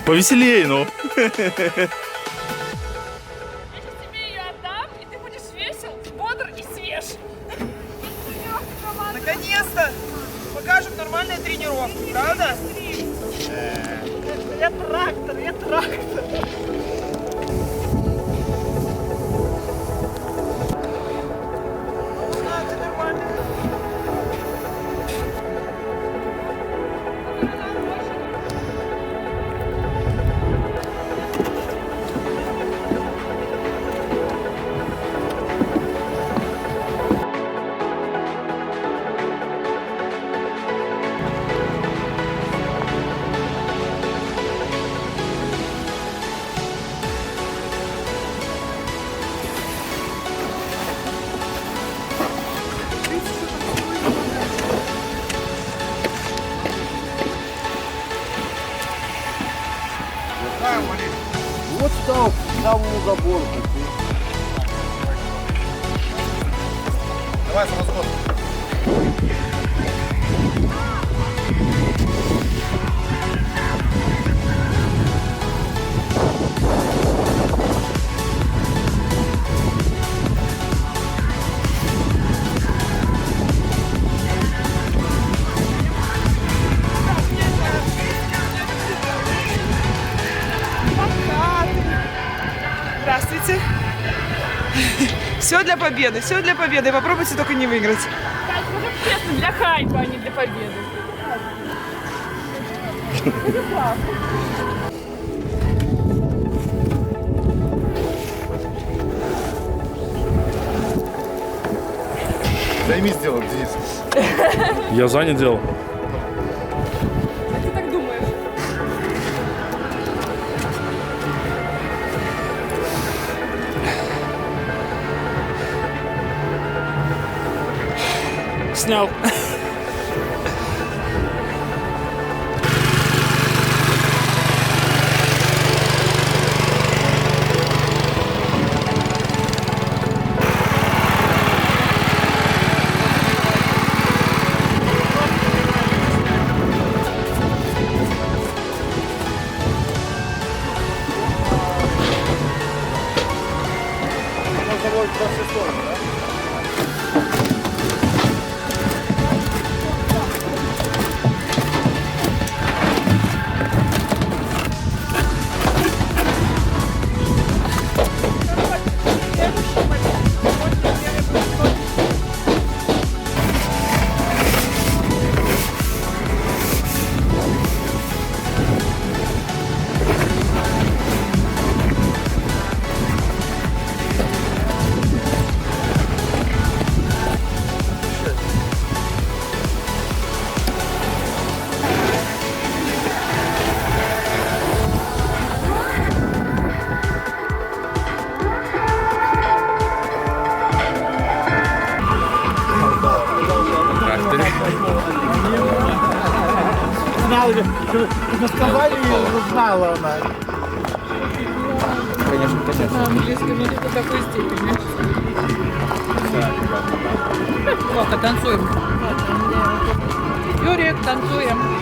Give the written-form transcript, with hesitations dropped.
Повеселее, ну. Я сейчас тебе ее отдам, и ты будешь весел, бодр и свеж. Наконец-то покажем нормальные тренировки, правда? Я трактор, я трактор. А, ты нормально. Вот стал к самому забору. Давай, самосход. Здравствуйте. Все для победы, все для победы. Попробуйте только не выиграть. Так, скажи честно, для хайпа, а не для победы. Займись делом, Денис. Я занят делом. А ты так думаешь? Снял. Знали, что сказали, и знала она. Английском не до такой степени. Плохо, танцуем. Юрик, танцуем.